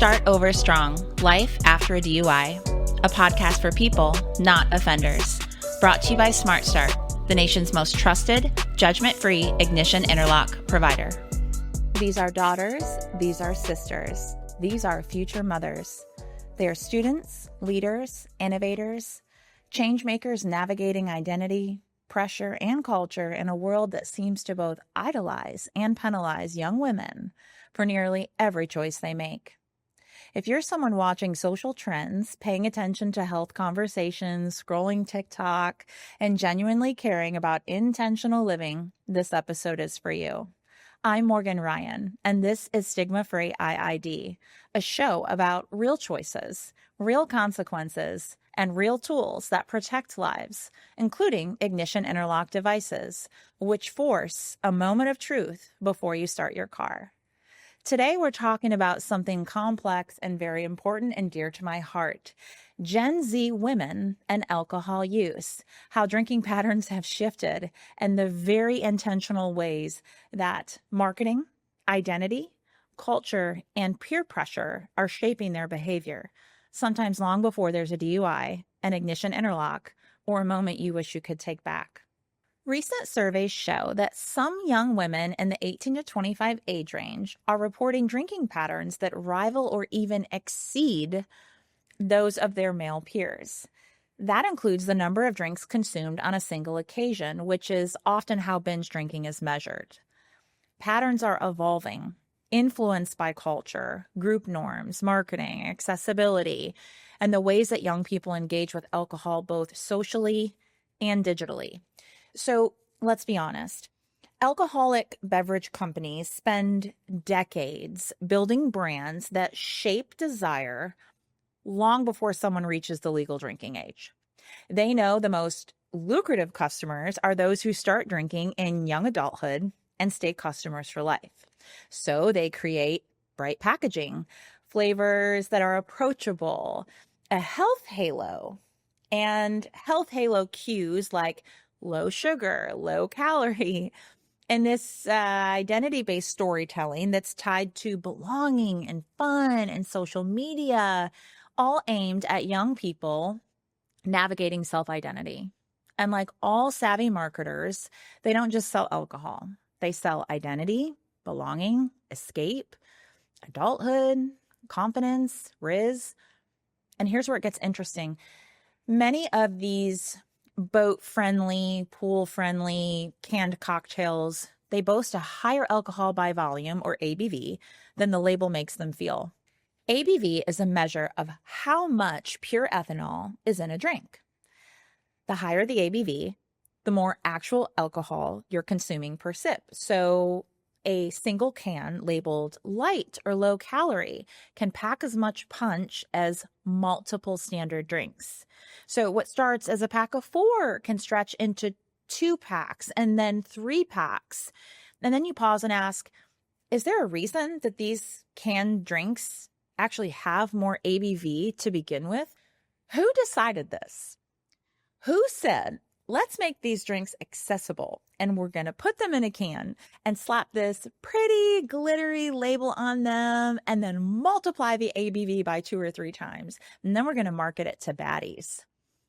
Start Over Strong, Life After a DUI, a podcast for people, not offenders. Brought to you by Smart Start, the nation's most trusted, judgment-free ignition interlock provider. These are daughters, these are sisters, these are future mothers. They are students, leaders, innovators, change makers navigating identity, pressure, and culture in a world that seems to both idolize and penalize young women for nearly every choice they make. If you're someone watching social trends, paying attention to health conversations, scrolling TikTok, and genuinely caring about intentional living, this episode is for you. I'm Morgan Ryan, and this is Stigma-Free IID, a show about real choices, real consequences, and real tools that protect lives, including ignition interlock devices, which force a moment of truth before you start your car. Today, we're talking about something complex and very important and dear to my heart. Gen Z women and alcohol use, how drinking patterns have shifted, and the very intentional ways that marketing, identity, culture, and peer pressure are shaping their behavior, sometimes long before there's a DUI, an ignition interlock, or a moment you wish you could take back. Recent surveys show that some young women in the 18 to 25 age range are reporting drinking patterns that rival or even exceed those of their male peers. That includes the number of drinks consumed on a single occasion, which is often how binge drinking is measured. Patterns are evolving, influenced by culture, group norms, marketing, accessibility, and the ways that young people engage with alcohol both socially and digitally. So let's be honest. Alcoholic beverage companies spend decades building brands that shape desire long before someone reaches the legal drinking age. They know the most lucrative customers are those who start drinking in young adulthood and stay customers for life. So they create bright packaging, flavors that are approachable, a health halo, and health halo cues like low sugar, low calorie, and this identity-based storytelling that's tied to belonging and fun and social media, all aimed at young people navigating self-identity. And like all savvy marketers, they don't just sell alcohol. They sell identity, belonging, escape, adulthood, confidence, riz. And here's where it gets interesting. Many of these boat-friendly, pool-friendly canned cocktails, they boast a higher alcohol by volume, or ABV, than the label makes them feel. ABV is a measure of how much pure ethanol is in a drink. The higher the ABV, the more actual alcohol you're consuming per sip. So a single can labeled light or low calorie can pack as much punch as multiple standard drinks. So what starts as a pack of 4 can stretch into 2 packs and then 3 packs. And then you pause and ask, is there a reason that these canned drinks actually have more ABV to begin with? Who decided this? Who said, let's make these drinks accessible and we're going to put them in a can and slap this pretty glittery label on them and then multiply the ABV by 2 or 3 times. And then we're going to market it to baddies.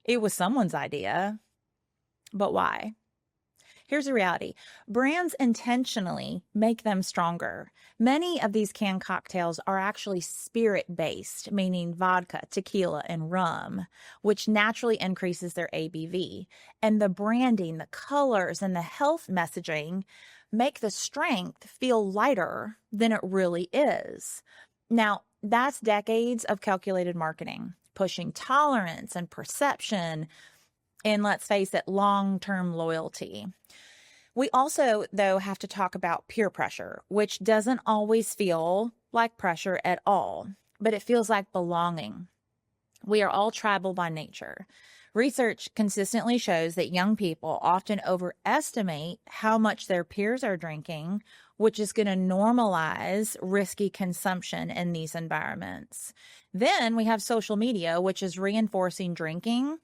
It was someone's idea, but why? Here's the reality. Brands intentionally make them stronger. Many of these canned cocktails are actually spirit-based, meaning vodka, tequila, and rum, which naturally increases their ABV. And the branding, the colors, and the health messaging make the strength feel lighter than it really is. Now, that's decades of calculated marketing, pushing tolerance and perception, and let's face it, long-term loyalty. We also, though, have to talk about peer pressure, which doesn't always feel like pressure at all, but it feels like belonging. We are all tribal by nature. Research consistently shows that young people often overestimate how much their peers are drinking, which is going to normalize risky consumption in these environments. Then we have social media, which is reinforcing drinking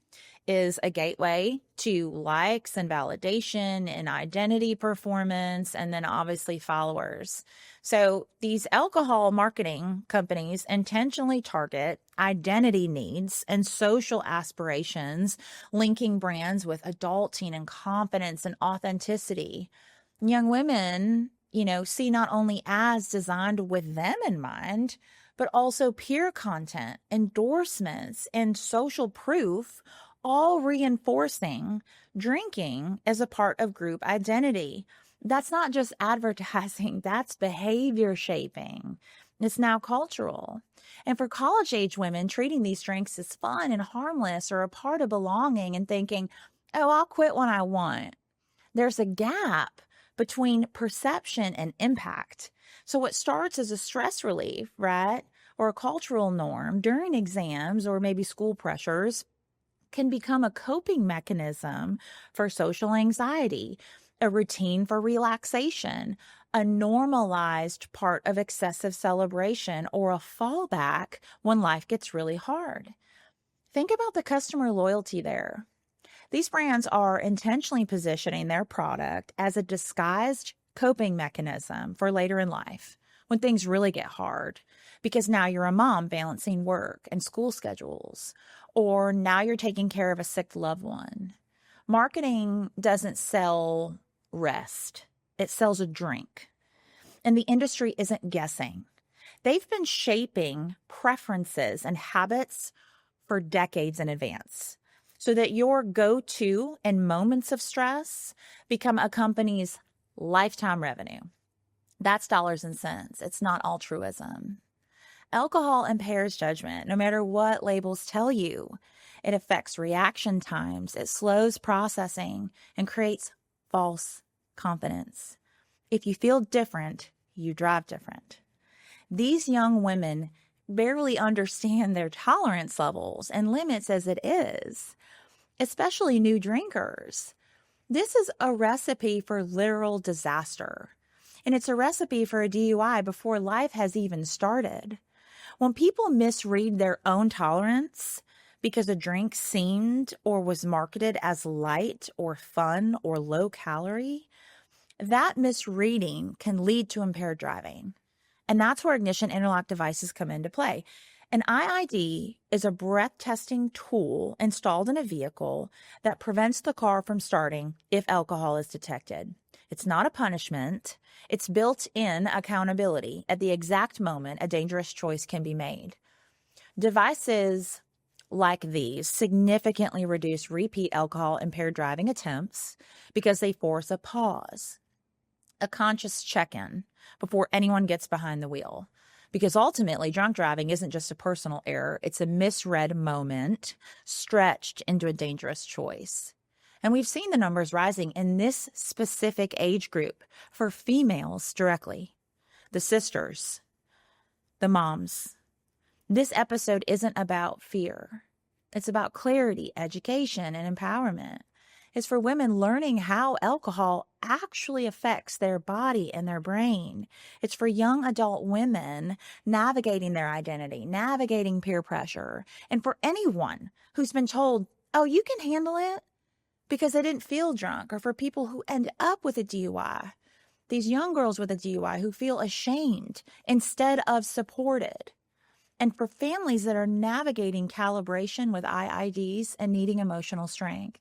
is a gateway to likes and validation and identity performance, and then obviously followers. So these alcohol marketing companies intentionally target identity needs and social aspirations, linking brands with adulting and confidence and authenticity. Young women, see not only ads designed with them in mind, but also peer content, endorsements, and social proof, all reinforcing drinking as a part of group identity. That's not just advertising, that's behavior shaping. It's now cultural. And for college age women, treating these drinks as fun and harmless or a part of belonging and thinking, oh, I'll quit when I want. There's a gap between perception and impact. So what starts as a stress relief, right, or a cultural norm during exams or maybe school pressures can become a coping mechanism for social anxiety, a routine for relaxation, a normalized part of excessive celebration, or a fallback when life gets really hard. Think about the customer loyalty there. These brands are intentionally positioning their product as a disguised coping mechanism for later in life when things really get hard, because now you're a mom balancing work and school schedules, or now you're taking care of a sick loved one. Marketing doesn't sell rest. It sells a drink. And the industry isn't guessing. They've been shaping preferences and habits for decades in advance, so that your go-to in moments of stress become a company's lifetime revenue. That's dollars and cents. It's not altruism. Alcohol impairs judgment, no matter what labels tell you. It affects reaction times, it slows processing, and creates false confidence. If you feel different, you drive different. These young women barely understand their tolerance levels and limits as it is, especially new drinkers. This is a recipe for literal disaster, and it's a recipe for a DUI before life has even started. When people misread their own tolerance because a drink seemed or was marketed as light or fun or low calorie, that misreading can lead to impaired driving. And that's where ignition interlock devices come into play. An IID is a breath testing tool installed in a vehicle that prevents the car from starting if alcohol is detected. It's not a punishment. It's built-in accountability at the exact moment a dangerous choice can be made. Devices like these significantly reduce repeat alcohol impaired driving attempts because they force a pause, a conscious check-in before anyone gets behind the wheel. Because ultimately, drunk driving isn't just a personal error. It's a misread moment stretched into a dangerous choice. And we've seen the numbers rising in this specific age group for females directly. The sisters, the moms. This episode isn't about fear. It's about clarity, education, and empowerment. It's for women learning how alcohol actually affects their body and their brain. It's for young adult women navigating their identity, navigating peer pressure, and for anyone who's been told, oh, you can handle it because they didn't feel drunk, or for people who end up with a DUI, these young girls with a DUI who feel ashamed instead of supported, and for families that are navigating calibration with IIDs and needing emotional strength.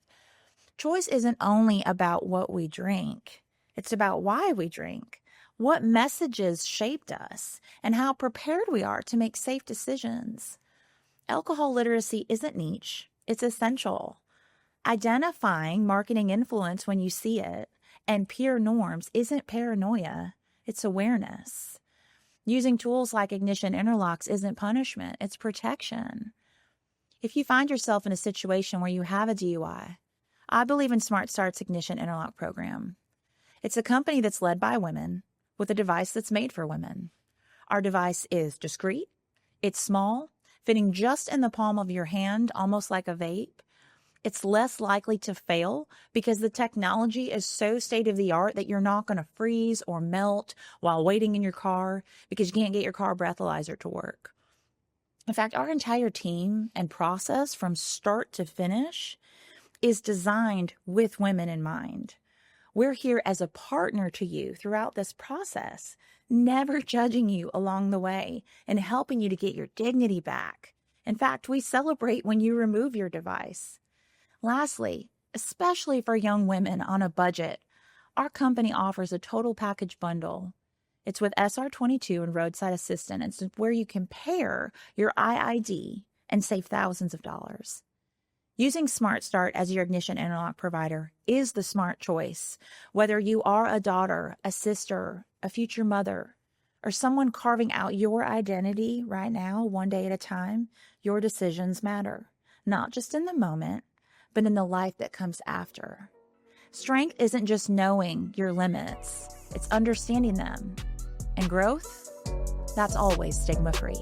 Choice isn't only about what we drink. It's about why we drink, what messages shaped us, and how prepared we are to make safe decisions. Alcohol literacy isn't niche. It's essential. Identifying marketing influence when you see it and peer norms isn't paranoia. It's awareness. Using tools like ignition interlocks isn't punishment. It's protection. If you find yourself in a situation where you have a DUI, I believe in Smart Start's Ignition Interlock program. It's a company that's led by women with a device that's made for women. Our device is discreet, it's small, fitting just in the palm of your hand, almost like a vape. It's less likely to fail because the technology is so state-of-the-art that you're not going to freeze or melt while waiting in your car because you can't get your car breathalyzer to work. In fact, our entire team and process from start to finish is designed with women in mind. We're here as a partner to you throughout this process, never judging you along the way and helping you to get your dignity back. In fact, we celebrate when you remove your device. Lastly, especially for young women on a budget, our company offers a total package bundle. It's with SR22 and roadside assistance. It's where you can pair your IID and save thousands of dollars. Using Smart Start as your ignition interlock provider is the smart choice. Whether you are a daughter, a sister, a future mother, or someone carving out your identity right now, one day at a time, your decisions matter. Not just in the moment, but in the life that comes after. Strength isn't just knowing your limits, it's understanding them. And growth, that's always stigma-free.